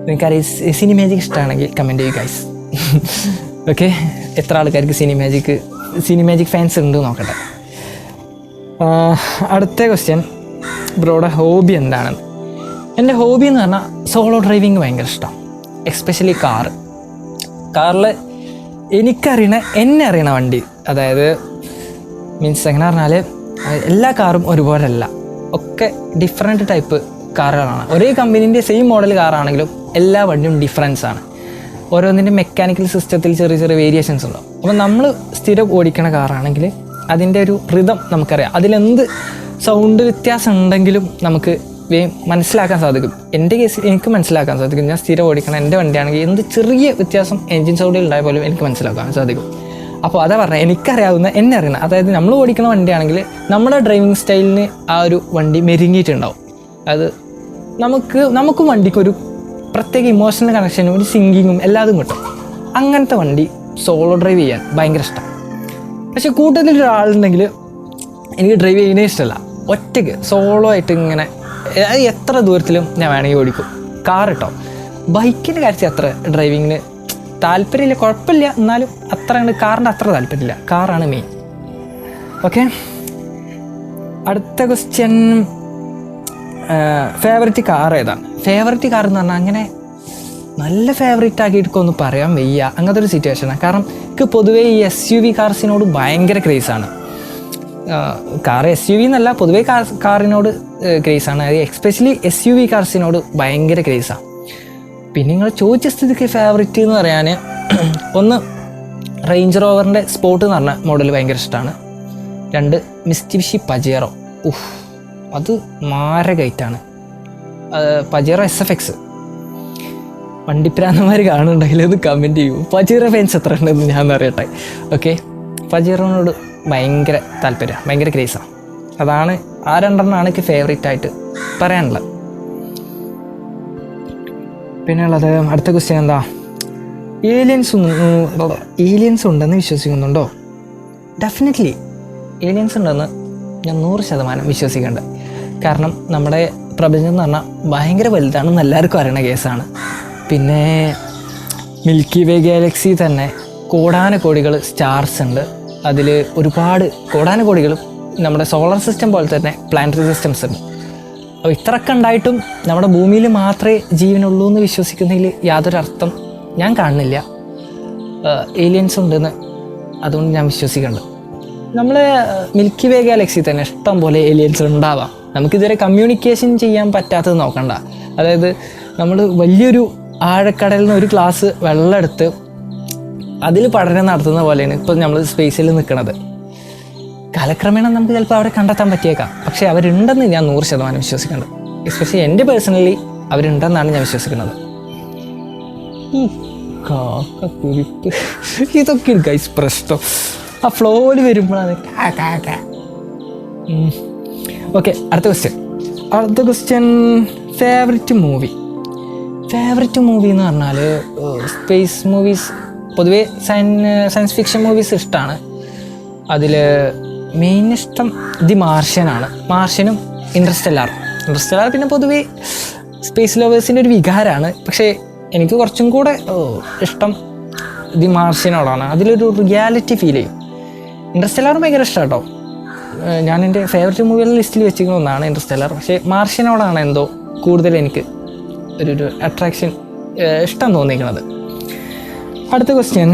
എനിക്കറിയാം സിനിമാജിക് ഇഷ്ടമാണെങ്കിൽ കമൻറ്റ് ചെയ്യുക ഗൈസ്. ഓക്കെ, എത്ര ആൾക്കാർക്ക് സിനിമാജിക് ഫാൻസ് ഉണ്ട് നോക്കട്ടെ. അടുത്ത ക്വസ്റ്റ്യൻ, ബ്രോയുടെ ഹോബി എന്താണെന്ന്. എൻ്റെ ഹോബി എന്ന് പറഞ്ഞാൽ സോളോ ഡ്രൈവിങ് ഭയങ്കര ഇഷ്ടമാണ്. എസ്പെഷ്യലി കാറിൽ എന്നെ അറിയണ വണ്ടി, അതായത് മീൻസ് എങ്ങനെ പറഞ്ഞാൽ എല്ലാ കാറും ഒരുപോലെയല്ല, ഒക്കെ ഡിഫറെൻറ്റ് ടൈപ്പ് കാറുകളാണ്. ഒരേ കമ്പനീൻ്റെ സെയിം മോഡൽ കാറാണെങ്കിലും എല്ലാ വണ്ടിയും ഡിഫറൻസാണ്. ഓരോന്നിൻ്റെ മെക്കാനിക്കൽ സിസ്റ്റത്തിൽ ചെറിയ ചെറിയ വേരിയേഷൻസ് ഉണ്ടാവും. അപ്പോൾ നമ്മൾ സ്ഥിരം ഓടിക്കണ കാറാണെങ്കിൽ അതിൻ്റെ ഒരു റിതം നമുക്കറിയാം. അതിലെന്ത് സൗണ്ട് വ്യത്യാസം ഉണ്ടെങ്കിലും നമുക്ക് മനസ്സിലാക്കാൻ സാധിക്കും. എൻ്റെ കേസിൽ എനിക്ക് മനസ്സിലാക്കാൻ സാധിക്കും. ഞാൻ സ്ഥിരം ഓടിക്കണം എൻ്റെ വണ്ടിയാണെങ്കിൽ എന്ത് ചെറിയ വ്യത്യാസം എൻജിൻ സൗണ്ടിൽ ഉണ്ടായ പോലും എനിക്ക് മനസ്സിലാക്കാൻ സാധിക്കും. അപ്പോൾ അതാ പറഞ്ഞത്, എനിക്കറിയാവുന്ന എന്നെ അറിയണം. അതായത് നമ്മൾ ഓടിക്കുന്ന വണ്ടിയാണെങ്കിൽ നമ്മുടെ ഡ്രൈവിംഗ് സ്റ്റൈലിന് ആ ഒരു വണ്ടി മെരുങ്ങിയിട്ടുണ്ടാവും. അത് നമുക്കും വണ്ടിക്കൊരു പ്രത്യേക ഇമോഷണൽ കണക്ഷനും ഒരു സിങ്കിങ്ങും എല്ലാതും കിട്ടും. അങ്ങനത്തെ വണ്ടി സോളോ ഡ്രൈവ് ചെയ്യാൻ ഭയങ്കര ഇഷ്ടമാണ്. പക്ഷേ കൂട്ടത്തിൽ ഒരാളുണ്ടെങ്കിൽ എനിക്ക് ഡ്രൈവ് ചെയ്യുന്നേ ഇഷ്ടമല്ല. ഒറ്റയ്ക്ക് സോളോ ആയിട്ട് ഇങ്ങനെ എത്ര ദൂരത്തിലും ഞാൻ വേണമെങ്കിൽ ഓടിക്കും. കാർ കേട്ടോ, ബൈക്കിൻ്റെ കാര്യത്തിൽ അത്ര ഡ്രൈവിങ്ങിന് താല്പര്യമില്ല, കുഴപ്പമില്ല, എന്നാലും കാറിൻ്റെ അത്ര താല്പര്യമില്ല. കാറാണ് മെയിൻ. ഓക്കെ, അടുത്ത ക്വസ്റ്റ്യൻ, ഫേവറേറ്റ് കാർ ഏതാണ്? ഫേവറേറ്റ് കാർ എന്ന് പറഞ്ഞാൽ അങ്ങനെ നല്ല ഫേവറേറ്റ് ആക്കിയിട്ടൊന്നും പറയാൻ വയ്യ, അങ്ങനത്തെ ഒരു സിറ്റുവേഷനാണ്. കാരണം എനിക്ക് പൊതുവേ ഈ SUV കാർസിനോട് ഭയങ്കര ക്രേസാണ്. കാർ SUV എന്നല്ല, പൊതുവേ കാറിനോട് ക്രേസാണ്. അത് എക്സ്പെഷ്യലി SUV കാർസിനോട് ഭയങ്കര ക്രേസാണ്. പിന്നെ നിങ്ങൾ ചോദിച്ച സ്ഥിതിക്ക് ഫേവറേറ്റ് എന്ന് പറയാൻ ഒന്ന് റേഞ്ച് റോവറിൻ്റെ സ്പോർട്ട് എന്ന് പറഞ്ഞ മോഡൽ ഭയങ്കര ഇഷ്ടമാണ്. 2 മിസ്റ്റിബിഷി പജേറോ, അത് മാരകൈറ്റാണ്. Pajero SFX. വണ്ടിപ്രാന്തന്മാർ കാണുന്നുണ്ടെങ്കിൽ അത് കമൻറ്റ് ചെയ്യൂ. പജേറോ ഫാൻസ് എത്ര ഉണ്ടെന്ന് ഞാൻ അറിയട്ടെ. ഓക്കെ, പജേറോനോട് ഭയങ്കര താല്പര്യമാണ്, ഭയങ്കര ക്രേസാണ്. അതാണ് ആ 2 എനിക്ക് ഫേവറേറ്റ് ആയിട്ട് പറയാനുള്ളത്. പിന്നെ ഉള്ളത് അടുത്ത ക്വസ്റ്റ്യൻ എന്താ, ഏലിയൻസ് ഉണ്ടെന്ന് വിശ്വസിക്കുന്നുണ്ടോ? ഡെഫിനറ്റ്ലി ഏലിയൻസ് ഉണ്ടെന്ന് ഞാൻ 100% വിശ്വസിക്കുന്നുണ്ട്. കാരണം നമ്മുടെ പ്രപഞ്ചം എന്ന് പറഞ്ഞാൽ ഭയങ്കര വലുതാണെന്ന് എല്ലാവർക്കും അറിയണ കേസാണ്. പിന്നെ മിൽക്കി വേ ഗാലക്സി തന്നെ കോടാനുകോടികൾ സ്റ്റാർസ് ഉണ്ട്. അതിൽ ഒരുപാട് കോടാനുകോടികളും നമ്മുടെ സോളർ സിസ്റ്റം പോലെ തന്നെ പ്ലാനറ്ററി സിസ്റ്റംസ് ഉണ്ട്. അപ്പോൾ ഇത്രയൊക്കെ ഉണ്ടായിട്ടും നമ്മുടെ ഭൂമിയിൽ മാത്രമേ ജീവനുള്ളൂ എന്ന് വിശ്വസിക്കുന്നതിൽ യാതൊരു അർത്ഥം ഞാൻ കാണുന്നില്ല. ഏലിയൻസ് ഉണ്ടെന്ന് അതുകൊണ്ട് ഞാൻ വിശ്വസിക്കുന്നുണ്ട്. നമ്മൾ മിൽക്കി വേ ഗാലക്സി തന്നെ ഇഷ്ടം പോലെ ഏലിയൻസ് ഉണ്ടാവാം. നമുക്കിതുവരെ കമ്മ്യൂണിക്കേഷൻ ചെയ്യാൻ പറ്റാത്തത് നോക്കണ്ട. അതായത് നമ്മൾ വലിയൊരു ആഴക്കടലിൽ നിന്ന് ഒരു ഗ്ലാസ് വെള്ളം എടുത്ത് അതിൽ പഠനം നടത്തുന്ന പോലെയാണ് ഇപ്പോൾ നമ്മൾ സ്പേസിൽ നിൽക്കുന്നത്. കാലക്രമേണ നമുക്ക് ചിലപ്പോൾ അവരെ കണ്ടെത്താൻ പറ്റിയേക്കാം. പക്ഷേ അവരുണ്ടെന്ന് ഞാൻ 100% വിശ്വസിക്കുന്നുണ്ട്. എസ്പെഷ്യലി എൻ്റെ പേഴ്സണലി അവരുണ്ടെന്നാണ് ഞാൻ വിശ്വസിക്കുന്നത്. ഈ കാക്കക്കുരിപ്പ് ഇതൊക്കെ ഗൈസ് പ്രശ്നം. ആ ഫ്ലോയിൽ വരുമ്പോഴാണ് ഓക്കെ. അടുത്ത ക്വസ്റ്റ്യൻ ഫേവററ്റ് മൂവി എന്ന് പറഞ്ഞാൽ സ്പേസ് മൂവീസ്, പൊതുവേ സയൻസ് ഫിക്ഷൻ മൂവീസ് ഇഷ്ടമാണ്. അതിൽ മെയിൻ ഇഷ്ടം ദി മാർഷ്യനാണ്. മാർഷ്യനും ഇൻ്റർസ്റ്റെല്ലാർ പിന്നെ പൊതുവേ സ്പേസ് ലവേഴ്സിൻ്റെ ഒരു വികാരമാണ്. പക്ഷേ എനിക്ക് കുറച്ചും കൂടെ ഇഷ്ടം ദി മാർഷ്യനോടാണ്. അതിലൊരു റിയാലിറ്റി ഫീൽ ചെയ്യും. ഇൻ്റർസ്റ്റെല്ലാർ ഭയങ്കര ഇഷ്ടം കേട്ടോ. ഞാൻ എൻ്റെ ഫേവററ്റ് മൂവികളുടെ ലിസ്റ്റിൽ വെച്ചിരിക്കുന്ന ഒന്നാണ് ഇൻ്റർസ്റ്റെല്ലാർ. പക്ഷേ മാർഷ്യനോടാണ് എന്തോ കൂടുതൽ എനിക്ക് ഒരു അട്രാക്ഷൻ, ഇഷ്ടം തോന്നിയിരിക്കുന്നത്. അടുത്ത ക്വസ്റ്റ്യൻ,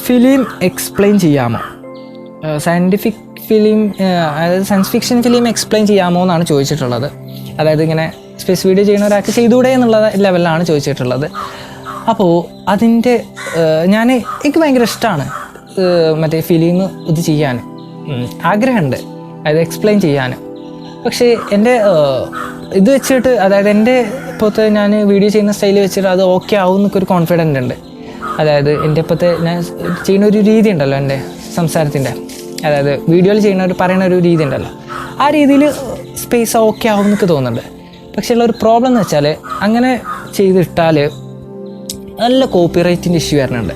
ഫിലിം എക്സ്പ്ലെയിൻ ചെയ്യാമോ? സയൻറ്റിഫിക് ഫിലിം, അതായത് സയൻസ് ഫിക്ഷൻ ഫിലിം എക്സ്പ്ലെയിൻ ചെയ്യാമോ എന്നാണ് ചോദിച്ചിട്ടുള്ളത്. അതായത് ഇങ്ങനെ സ്പേസ് വീഡിയോ ചെയ്യുന്ന ഒരാൾക്ക് ചെയ്തുകൂടെ എന്നുള്ള ലെവലിലാണ് ചോദിച്ചിട്ടുള്ളത്. അപ്പോൾ അതിൻ്റെ എനിക്ക് ഭയങ്കര ഇഷ്ടമാണ് മറ്റേ ഫിലിം ഇത് ചെയ്യാൻ, ആഗ്രഹമുണ്ട് അതായത് എക്സ്പ്ലെയിൻ ചെയ്യാൻ. പക്ഷേ എൻ്റെ ഇത് വെച്ചിട്ട്, അതായത് എൻ്റെ ഇപ്പോഴത്തെ ഞാൻ വീഡിയോ ചെയ്യുന്ന സ്റ്റൈൽ വെച്ചിട്ട് അത് ഓക്കെ ആവും എന്നൊക്കെ ഒരു കോൺഫിഡൻ്റ് ഉണ്ട്. അതായത് എൻ്റെ ഇപ്പോഴത്തെ ഞാൻ ചെയ്യുന്ന ഒരു രീതി ഉണ്ടല്ലോ, എൻ്റെ സംസാരത്തിൻ്റെ, അതായത് വീഡിയോയിൽ പറയുന്ന ഒരു രീതി ഉണ്ടല്ലോ, ആ രീതിയിൽ സ്പേസ് ഓക്കെ ആവും എന്നൊക്കെ തോന്നുന്നുണ്ട്. പക്ഷേ ഉള്ള ഒരു പ്രോബ്ലം എന്ന് വെച്ചാൽ അങ്ങനെ ചെയ്തിട്ടാൽ നല്ല കോപ്പിറൈറ്റിൻ്റെ ഇഷ്യൂ വരുന്നുണ്ട്.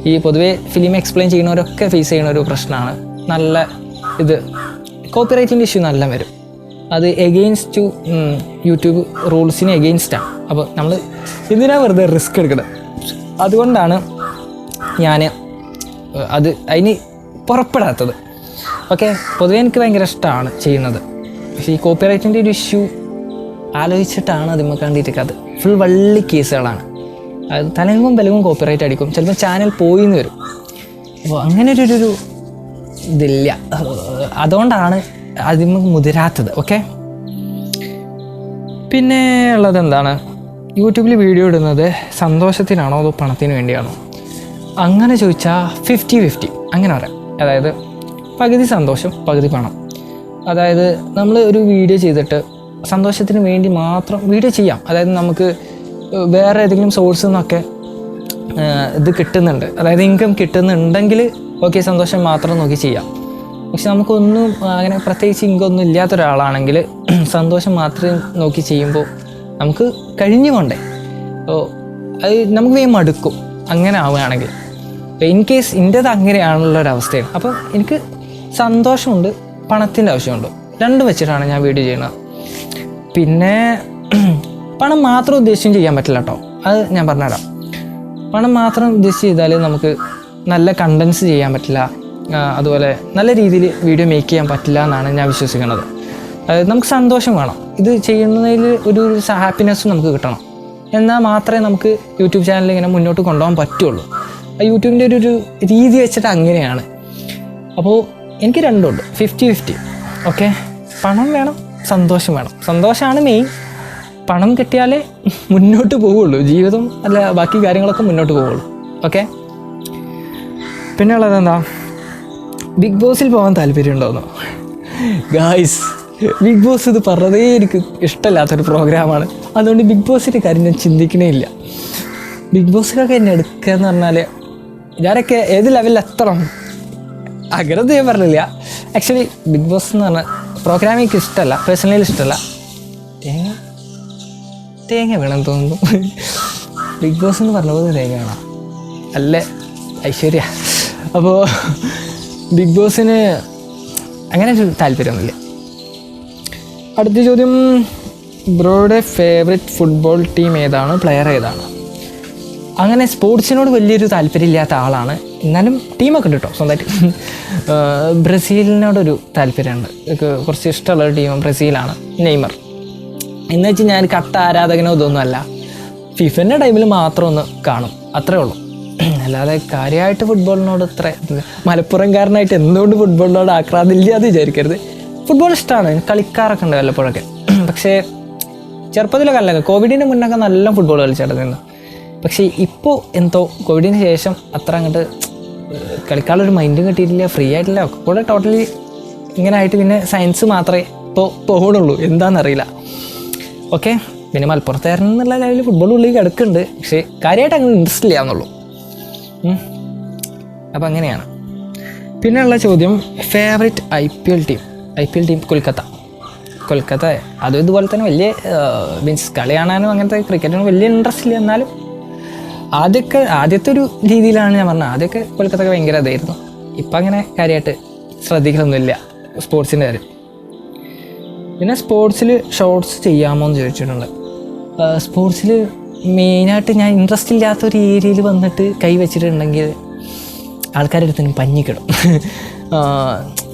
ഈ പൊതുവേ ഫിലിം എക്സ്പ്ലെയിൻ ചെയ്യുന്നവരൊക്കെ ഫേസ് ചെയ്യുന്ന ഒരു പ്രശ്നമാണ്. നല്ല ഇത് കോപ്പിറൈറ്റിൻ്റെ ഇഷ്യൂ നല്ല വരും. അത് എഗെയിൻസ്റ്റ് ടു യൂട്യൂബ് റൂൾസിന് എഗെയിൻസ്റ്റാണ്. അപ്പോൾ നമ്മൾ എന്തിനാണ് വെറുതെ റിസ്ക് എടുക്കുന്നത്? അതുകൊണ്ടാണ് ഞാൻ അതിന് പുറപ്പെടാത്തത്. ഓക്കെ, പൊതുവേ എനിക്ക് ഭയങ്കര ഇഷ്ടമാണ് ചെയ്യുന്നത്. പക്ഷേ ഈ കോപ്പിറൈറ്റിൻ്റെ ഒരു ഇഷ്യൂ ആലോചിച്ചിട്ടാണ് അതിമ്മ കണ്ടിരിക്കുന്നത്. ഫുൾ വള്ളി കേസുകളാണ്. അത് തലങ്ങും ബലവും കോപ്പിറൈറ്റ് അടിക്കും, ചിലപ്പോൾ ചാനൽ പോയിന്ന് വരും. അപ്പോൾ അങ്ങനെ ഒരു ഇതില്ല. അതുകൊണ്ടാണ് അതിമ്മ മുതിരാത്തത്. ഓക്കെ, പിന്നെ ഉള്ളത് എന്താണ്, യൂട്യൂബിൽ വീഡിയോ ഇടുന്നത് സന്തോഷത്തിനാണോ അതോ പണത്തിന് വേണ്ടിയാണോ? അങ്ങനെ ചോദിച്ചാൽ 50-50 അങ്ങനെ പറയാം. അതായത് പകുതി സന്തോഷം പകുതി പണം. അതായത് നമ്മൾ ഒരു വീഡിയോ ചെയ്തിട്ട് സന്തോഷത്തിന് വേണ്ടി മാത്രം വീഡിയോ ചെയ്യാം. അതായത് നമുക്ക് വേറെ ഏതെങ്കിലും സോഴ്സിൽ നിന്നൊക്കെ ഇത് കിട്ടുന്നുണ്ട്, അതായത് ഇൻകം കിട്ടുന്നുണ്ടെങ്കിൽ ഓക്കെ, സന്തോഷം മാത്രം നോക്കി ചെയ്യാം. പക്ഷെ നമുക്കൊന്നും അങ്ങനെ പ്രത്യേകിച്ച് ഇൻകം ഒന്നും ഇല്ലാത്ത ഒരാളാണെങ്കിൽ സന്തോഷം മാത്രം നോക്കി ചെയ്യുമ്പോൾ നമുക്ക് കഴിഞ്ഞു കൊണ്ടേ. അപ്പോൾ അത് നമുക്ക് വേഗം മടുക്കും അങ്ങനെ ആവുകയാണെങ്കിൽ. ഇൻ കേസ് എൻ്റേത് അങ്ങനെയാണുള്ളൊരവസ്ഥയാണ്. അപ്പോൾ എനിക്ക് സന്തോഷമുണ്ട്, പണത്തിൻ്റെ ആവശ്യമുണ്ട്, രണ്ടും വെച്ചിട്ടാണ് ഞാൻ വീഡിയോ ചെയ്യുന്നത്. പിന്നെ പണം മാത്രം ഉദ്ദേശിച്ചും ചെയ്യാൻ പറ്റില്ല കേട്ടോ, അത് ഞാൻ പറഞ്ഞുതരാം. പണം മാത്രം ഉദ്ദേശിച്ച് ചെയ്താൽ നമുക്ക് നല്ല കണ്ടൻസ് ചെയ്യാൻ പറ്റില്ല, അതുപോലെ നല്ല രീതിയിൽ വീഡിയോ മേക്ക് ചെയ്യാൻ പറ്റില്ല എന്നാണ് ഞാൻ വിശ്വസിക്കുന്നത്. അതായത് നമുക്ക് സന്തോഷം വേണം, ഇത് ചെയ്യുന്നതിൽ ഒരു ഹാപ്പിനെസ് നമുക്ക് കിട്ടണം, എന്നാൽ മാത്രമേ നമുക്ക് യൂട്യൂബ് ചാനൽ ഇങ്ങനെ മുന്നോട്ട് കൊണ്ടുപോകാൻ പറ്റുള്ളൂ. യൂട്യൂബിൻ്റെ ഒരു രീതി വെച്ചിട്ട് അങ്ങനെയാണ്. അപ്പോൾ എനിക്ക് രണ്ടുമുണ്ട്, 50-50. ഓക്കെ, പണം വേണം, സന്തോഷം വേണം. സന്തോഷമാണ് മെയിൻ. പണം കിട്ടിയാലേ മുന്നോട്ട് പോവുള്ളൂ, ജീവിതം അല്ല ബാക്കി കാര്യങ്ങളൊക്കെ മുന്നോട്ട് പോവുള്ളൂ. ഓക്കെ, പിന്നെ ഉള്ളത് എന്താ, ബിഗ് ബോസിൽ പോകാൻ താല്പര്യമുണ്ടോയെന്നോ? ഗായ്സ്, ബിഗ് ബോസ് ഇത് പറഞ്ഞതേ എനിക്ക് ഇഷ്ടമില്ലാത്തൊരു പ്രോഗ്രാമാണ്. അതുകൊണ്ട് ബിഗ് ബോസിൻ്റെ കാര്യം ഞാൻ ചിന്തിക്കണേ ഇല്ല. ബിഗ് ബോസിലൊക്കെ എന്നെ എടുക്കുക എന്ന് പറഞ്ഞാൽ ഞാനൊക്കെ ഏത് ലെവലിൽ എത്തണം അങ്ങനൊന്നും ഞാൻ പറഞ്ഞില്ല. ആക്ച്വലി ബിഗ് ബോസ് എന്ന് പറഞ്ഞാൽ പ്രോഗ്രാം എനിക്ക് ഇഷ്ടമല്ല, പേഴ്സണലി ഇഷ്ടമല്ല. തേങ്ങ വേണം തോന്നുന്നു. ബിഗ് ബോസ് എന്ന് പറഞ്ഞ പോലെ തേങ്ങ വേണം അല്ലേ ഐശ്വര്യ? അപ്പോൾ ബിഗ് ബോസിന് അങ്ങനെ ഒരു താല്പര്യമൊന്നുമില്ല. അടുത്ത ചോദ്യം, ബ്രോയുടെ ഫേവറേറ്റ് ഫുട്ബോൾ ടീം ഏതാണ്, പ്ലെയർ ഏതാണ്? അങ്ങനെ സ്പോർട്സിനോട് വലിയൊരു താല്പര്യമില്ലാത്ത ആളാണ്, എന്നാലും ടീമൊക്കെ ഉണ്ട് കേട്ടോ സ്വന്തമായിട്ട്. ബ്രസീലിനോടൊരു താല്പര്യമുണ്ട്, കുറച്ച് ഇഷ്ടമുള്ളൊരു ടീം ബ്രസീലാണ്, നെയ്മർ. എന്ന് വെച്ചാൽ ഞാൻ കട്ട ആരാധകനോ ഇതൊന്നുമല്ല, ഫിഫൻ്റെ ടൈമിൽ മാത്രം ഒന്ന് കാണും, അത്രേ ഉള്ളൂ. അല്ലാതെ കാര്യമായിട്ട് ഫുട്ബോളിനോട് ഇത്ര മലപ്പുറംകാരനായിട്ട് എന്തുകൊണ്ട് ഫുട്ബോളിനോട് ആക്രാന്തില്ല എന്ന് വിചാരിക്കരുത്. ഫുട്ബോൾ ഇഷ്ടമാണ്, കളിക്കാറൊക്കെ ഉണ്ട് വല്ലപ്പോഴൊക്കെ. പക്ഷേ ചെറുപ്പത്തിലൊക്കെ അല്ല, കോവിഡിന് മുന്നൊക്കെ നല്ല ഫുട്ബോൾ കളിച്ചിട്ടുണ്ടായിരുന്നു. പക്ഷേ ഇപ്പോൾ എന്തോ കോവിഡിന് ശേഷം അത്ര അങ്ങോട്ട് കളിക്കാനുള്ളൊരു മൈൻഡും കിട്ടിയിട്ടില്ല, ഫ്രീ ആയിട്ടില്ല, ഒക്കെ കൂടെ ടോട്ടലി ഇങ്ങനെ ആയിട്ട് പിന്നെ സയൻസ് മാത്രമേ ഇപ്പോൾ പോകണുള്ളൂ, എന്താണെന്നറിയില്ല. ഓക്കെ, പിന്നെ മലപ്പുറത്തുകാരൻ എന്നുള്ള ലെവലിൽ ഫുട്ബോൾ ഉള്ളിൽ കിടക്കുന്നുണ്ട്, പക്ഷേ കാര്യമായിട്ട് അങ്ങനെ ഇൻട്രസ്റ്റ് ഇല്ല എന്നുള്ളൂ. അപ്പം അങ്ങനെയാണ്. പിന്നെയുള്ള ചോദ്യം, ഫേവറേറ്റ് IPL ടീം കൊൽക്കത്ത. അതും ഇതുപോലെ തന്നെ വലിയ മീൻസ് കളി കാണാനും അങ്ങനത്തെ ക്രിക്കറ്റിനും വലിയ ഇൻട്രസ്റ്റ് ഇല്ല, എന്നാലും ആദ്യത്തെ ഒരു രീതിയിലാണ് ഞാൻ പറഞ്ഞത്. ആദ്യമൊക്കെ കൊൽക്കത്തൊക്കെ ഭയങ്കര ഇതായിരുന്നു, ഇപ്പം അങ്ങനെ കാര്യമായിട്ട് ശ്രദ്ധിക്കലൊന്നുമില്ല സ്പോർട്സിൻ്റെ കാര്യം. പിന്നെ സ്പോർട്സിൽ ഷോർട്സ് ചെയ്യാമോ എന്ന് ചോദിച്ചിട്ടുണ്ട്. സ്പോർട്സിൽ മെയിനായിട്ട് ഞാൻ ഇൻട്രസ്റ്റ് ഇല്ലാത്തൊരു ഏരിയയിൽ വന്നിട്ട് കൈ വെച്ചിട്ടുണ്ടെങ്കിൽ ആൾക്കാരുടെ അടുത്ത് പഞ്ഞിക്കിടും.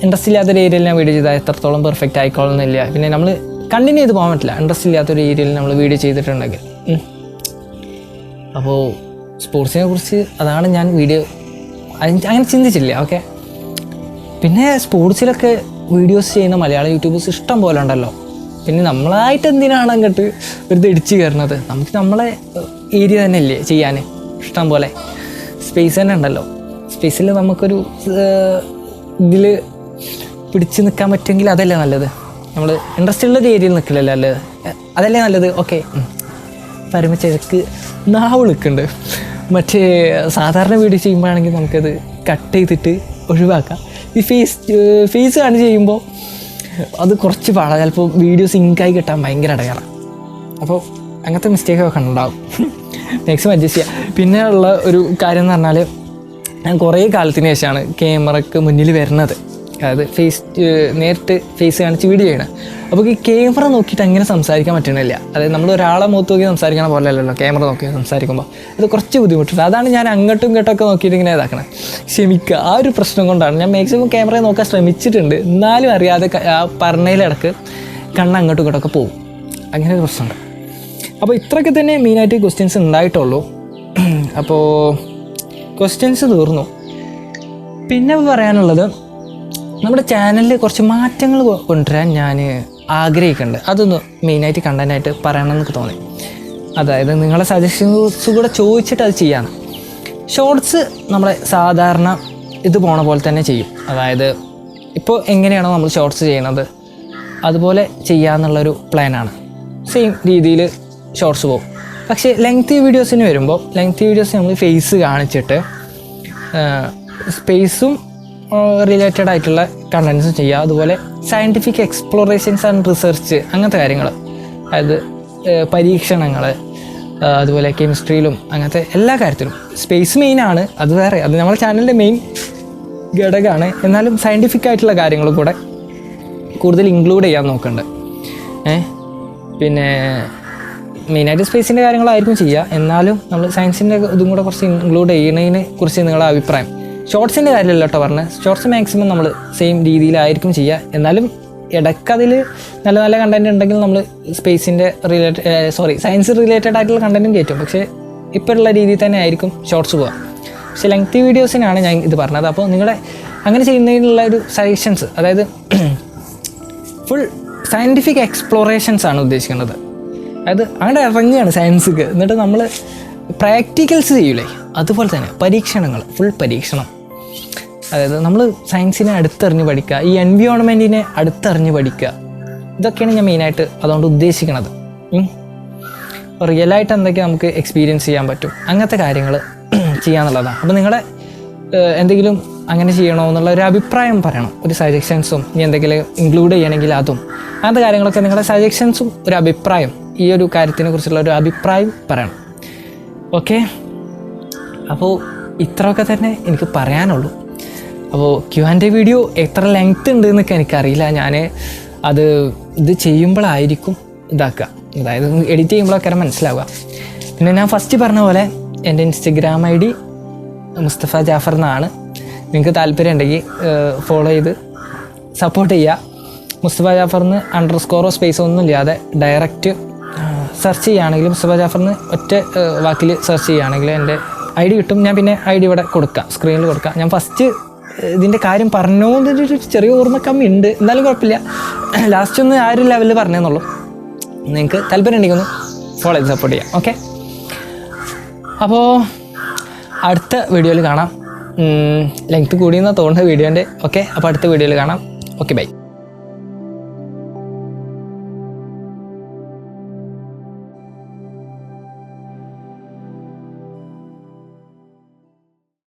ഇൻട്രസ്റ്റ് ഇല്ലാത്തൊരു ഏരിയയിൽ ഞാൻ വീഡിയോ ചെയ്താൽ എത്രത്തോളം പെർഫെക്റ്റ് ആയിക്കോളുന്നില്ല. പിന്നെ നമ്മൾ കണ്ടിന്യൂ ചെയ്ത് പോകാൻ പറ്റില്ല ഇൻട്രസ്റ്റ് ഇല്ലാത്തൊരു ഏരിയയിൽ നമ്മൾ വീഡിയോ ചെയ്തിട്ടുണ്ടെങ്കിൽ. അപ്പോൾ സ്പോർട്സിനെ കുറിച്ച് അതാണ് ഞാൻ വീഡിയോ അങ്ങനെ ചിന്തിച്ചില്ല. ഓക്കെ, പിന്നെ സ്പോർട്സിലൊക്കെ വീഡിയോസ് ചെയ്യുന്ന മലയാളം യൂട്യൂബേഴ്സ് ഇഷ്ടം പോലെ ഉണ്ടല്ലോ. പിന്നെ നമ്മളായിട്ട് എന്തിനാണ് അങ്ങോട്ട് വെറുതെ ഇടിച്ച് കയറുന്നത്? നമുക്ക് നമ്മളെ ഏരിയ തന്നെ ഇല്ലേ ചെയ്യാൻ ഇഷ്ടം പോലെ, സ്പേസ് തന്നെ ഉണ്ടല്ലോ. സ്പേസിൽ നമുക്കൊരു ഇതിൽ പിടിച്ച് നിൽക്കാൻ പറ്റുമെങ്കിൽ അതല്ലേ നല്ലത്. നമ്മൾ ഇൻട്രസ്റ്റ് ഉള്ളൊരു ഏരിയയിൽ നിൽക്കില്ലല്ലോ അല്ലേ, അതല്ലേ നല്ലത്. ഓക്കെ, പരമച്ചെക്ക് നാവ് നിൽക്കുന്നുണ്ട്. മറ്റേ സാധാരണ വീഡിയോ ചെയ്യുമ്പോഴാണെങ്കിൽ നമുക്കത് കട്ട് ചെയ്തിട്ട് ഒഴിവാക്കാം. ഈ ഫേസ് കാണിച്ച് ചെയ്യുമ്പോൾ അത് കുറച്ച് പാടാം, ചിലപ്പോൾ വീഡിയോ സിങ്കായി കിട്ടാൻ ഭയങ്കര ഇടങ്ങാറാണ്. അപ്പോൾ അങ്ങനത്തെ മിസ്റ്റേക്കൊക്കെ ഉണ്ടാവും, മാക്സിമം അഡ്ജസ്റ്റ് ചെയ്യാം. പിന്നെ ഉള്ള ഒരു കാര്യം എന്ന് പറഞ്ഞാൽ ഞാൻ കുറേ കാലത്തിന് ശേഷമാണ് ക്യാമറയ്ക്ക് മുന്നിൽ വരുന്നത്. അതായത് നേരിട്ട് ഫേസ് കാണിച്ച് വീഡിയോ ചെയ്യണം. അപ്പോൾ ഈ ക്യാമറ നോക്കിയിട്ട് അങ്ങനെ സംസാരിക്കാൻ പറ്റണില്ല. അതായത് നമ്മൾ ഒരാളെ മുഖത്ത് നോക്കി സംസാരിക്കണ പോലെ അല്ലല്ലോ ക്യാമറ നോക്കി സംസാരിക്കുമ്പോൾ. അത് കുറച്ച് ബുദ്ധിമുട്ടുണ്ട്. അതാണ് ഞാൻ അങ്ങോട്ടും ഇങ്ങോട്ടൊക്കെ നോക്കിയിട്ട് ഇങ്ങനെ ഇതാക്കണം. ക്ഷമിക്കുക, ആ ഒരു പ്രശ്നം കൊണ്ടാണ്. ഞാൻ മാക്സിമം ക്യാമറയെ നോക്കാൻ ശ്രമിച്ചിട്ടുണ്ട്, എന്നാലും അറിയാതെ ആ പറഞ്ഞതിലിടക്ക് കണ്ണ് അങ്ങോട്ടും ഇങ്ങോട്ടൊക്കെ പോകും. അങ്ങനെ ഒരു പ്രശ്നമുണ്ട്. അപ്പോൾ ഇത്രയൊക്കെ തന്നെ മെയിനായിട്ട് ക്വസ്റ്റ്യൻസ് ഉണ്ടായിട്ടുള്ളൂ. അപ്പോൾ ക്വസ്റ്റ്യൻസ് തീർന്നു. പിന്നെ പറയാനുള്ളത്, നമ്മുടെ ചാനലിൽ കുറച്ച് മാറ്റങ്ങൾ കൊണ്ടുവരാൻ ഞാൻ ആഗ്രഹിക്കുന്നുണ്ട്. അതൊന്ന് മെയിനായിട്ട് കണ്ടൻറ്റായിട്ട് പറയണമെന്നൊക്കെ തോന്നി. അതായത് നിങ്ങളെ സജഷൻസ് കൂടെ ചോദിച്ചിട്ട് അത് ചെയ്യാൻ. ഷോർട്സ് നമ്മളെ സാധാരണ ഇത് പോണ പോലെ തന്നെ ചെയ്യും. അതായത് ഇപ്പോൾ എങ്ങനെയാണോ നമ്മൾ ഷോർട്സ് ചെയ്യണത് അതുപോലെ ചെയ്യാമെന്നുള്ളൊരു പ്ലാനാണ്. സെയിം രീതിയിൽ ഷോർട്സ് പോകും. പക്ഷേ ലെങ്തി വീഡിയോസിന് വരുമ്പോൾ ലെങ്തി വീഡിയോസ് നമ്മൾ ഫേസ് കാണിച്ചിട്ട് സ്പേസും റിലേറ്റഡ് ആയിട്ടുള്ള കണ്ടൻസും ചെയ്യുക. അതുപോലെ സയൻറ്റിഫിക് എക്സ്പ്ലോറേഷൻസ് ആൻഡ് റിസർച്ച് അങ്ങനത്തെ കാര്യങ്ങൾ, അതായത് പരീക്ഷണങ്ങൾ, അതുപോലെ കെമിസ്ട്രിയിലും അങ്ങനത്തെ എല്ലാ കാര്യത്തിലും. സ്പേസ് മെയിനാണ്, അത് വേറെ, അത് നമ്മുടെ ചാനലിൻ്റെ മെയിൻ ഘടകമാണ്. എന്നാലും സയൻറ്റിഫിക് ആയിട്ടുള്ള കാര്യങ്ങൾ കൂടെ കൂടുതൽ ഇൻക്ലൂഡ് ചെയ്യാൻ നോക്കുന്നുണ്ട്. പിന്നെ മെയിനായിട്ട് സ്പേസിൻ്റെ കാര്യങ്ങളായിരിക്കും ചെയ്യുക. എന്നാലും നമ്മൾ സയൻസിൻ്റെ ഇതും കൂടെ കുറച്ച് ഇൻക്ലൂഡ് ചെയ്യുന്നതിനെ കുറിച്ച് നിങ്ങളുടെ അഭിപ്രായം. ഷോർട്സിൻ്റെ കാര്യമല്ല കേട്ടോ പറഞ്ഞത്. ഷോർട്സ് മാക്സിമം നമ്മൾ സെയിം രീതിയിലായിരിക്കും ചെയ്യുക. എന്നാലും ഇടയ്ക്കതിൽ നല്ല നല്ല കണ്ടൻറ് ഉണ്ടെങ്കിൽ നമ്മൾ സ്പേസിൻ്റെ സയൻസ് റിലേറ്റഡ് ആയിട്ടുള്ള കണ്ടൻറ്റും കയറ്റും. പക്ഷേ ഇപ്പോഴുള്ള രീതിയിൽ തന്നെ ആയിരിക്കും ഷോർട്സ് പോവുക. പക്ഷേ ലെങ്തി വീഡിയോസിനാണ് ഞാൻ ഇത് പറഞ്ഞത്. അപ്പോൾ നിങ്ങളുടെ അങ്ങനെ ചെയ്യുന്നതിനുള്ള ഒരു സജഷൻസ്, അതായത് ഫുൾ സയൻറ്റിഫിക് എക്സ്പ്ലോറേഷൻസ് ആണ് ഉദ്ദേശിക്കുന്നത്. അതായത് അങ്ങനെ ഇറങ്ങുകയാണ് സയൻസിക്ക്. എന്നിട്ട് നമ്മൾ പ്രാക്ടിക്കൽസ് ചെയ്യൂലേ, അതുപോലെ തന്നെ പരീക്ഷണങ്ങൾ, ഫുൾ പരീക്ഷണം. അതായത് നമ്മൾ സയൻസിനെ അടുത്തറിഞ്ഞ് പഠിക്കുക, ഈ എൻവിയോൺമെൻറ്റിനെ അടുത്തറിഞ്ഞ് പഠിക്കുക. ഇതൊക്കെയാണ് ഞാൻ മെയിനായിട്ട് അതുകൊണ്ട് ഉദ്ദേശിക്കുന്നത്. റിയലായിട്ട് എന്തൊക്കെ നമുക്ക് എക്സ്പീരിയൻസ് ചെയ്യാൻ പറ്റും, അങ്ങനത്തെ കാര്യങ്ങൾ ചെയ്യാന്നുള്ളതാണ്. അപ്പോൾ നിങ്ങളുടെ എന്തെങ്കിലും അങ്ങനെ ചെയ്യണോ എന്നുള്ള ഒരു അഭിപ്രായം പറയണം. ഒരു സജഷൻസും ഇനി എന്തെങ്കിലും ഇൻക്ലൂഡ് ചെയ്യണമെങ്കിൽ അതും, അങ്ങനത്തെ കാര്യങ്ങളൊക്കെ നിങ്ങളുടെ സജഷൻസും ഒരു അഭിപ്രായം, ഈ ഒരു കാര്യത്തിനെ കുറിച്ചുള്ള ഒരു അഭിപ്രായം പറയണം. ഓക്കെ, അപ്പോൾ ഇത്രയൊക്കെ തന്നെ എനിക്ക് പറയാനുള്ളൂ. അപ്പോൾ Q&A വീഡിയോ എത്ര ലെങ്ത് ഉണ്ട് എന്നൊക്കെ എനിക്കറിയില്ല. ഞാൻ ഇത് ചെയ്യുമ്പോഴായിരിക്കും ഇതാക്കുക, അതായത് എഡിറ്റ് ചെയ്യുമ്പോഴൊക്കെ മനസ്സിലാവുക. പിന്നെ ഞാൻ ഫസ്റ്റ് പറഞ്ഞ പോലെ എൻ്റെ ഇൻസ്റ്റഗ്രാം ID മുസ്തഫ ജാഫർ എന്നാണ്. നിങ്ങൾക്ക് താല്പര്യം ഉണ്ടെങ്കിൽ ഫോളോ ചെയ്ത് സപ്പോർട്ട് ചെയ്യുക. മുസ്തഫ ജാഫറിന് _ സ്പേസോ ഒന്നും ഇല്ലാതെ ഡയറക്റ്റ് സെർച്ച് ചെയ്യുകയാണെങ്കിൽ, മുസ്തഫ ജാഫറിന് ഒറ്റ വാക്കിൽ സെർച്ച് ചെയ്യുകയാണെങ്കിൽ എൻ്റെ ID കിട്ടും. ഞാൻ പിന്നെ ID ഇവിടെ കൊടുക്കാം, സ്ക്രീനിൽ കൊടുക്കാം. ഞാൻ ഫസ്റ്റ് ഇതിൻ്റെ കാര്യം പറഞ്ഞോന്നൊരു ചെറിയ ഓർമ്മ കമ്മി ഉണ്ട്, എന്നാലും കുഴപ്പമില്ല. ലാസ്റ്റ് ഒന്ന് ആ ഒരു ലെവലിൽ പറഞ്ഞെന്നുള്ളൂ. നിങ്ങൾക്ക് താല്പര്യം ഉണ്ടെങ്കിൽ ഒന്ന് ഫോളോ ചെയ്ത് സപ്പോർട്ട് ചെയ്യാം. ഓക്കെ, അപ്പോൾ അടുത്ത വീഡിയോയിൽ കാണാം. ലെങ്ത് കൂടിയെന്നാണ് തോന്നുന്നത് വീഡിയോൻ്റെ. ഓക്കെ, അപ്പോൾ അടുത്ത വീഡിയോയിൽ കാണാം. Okay, by.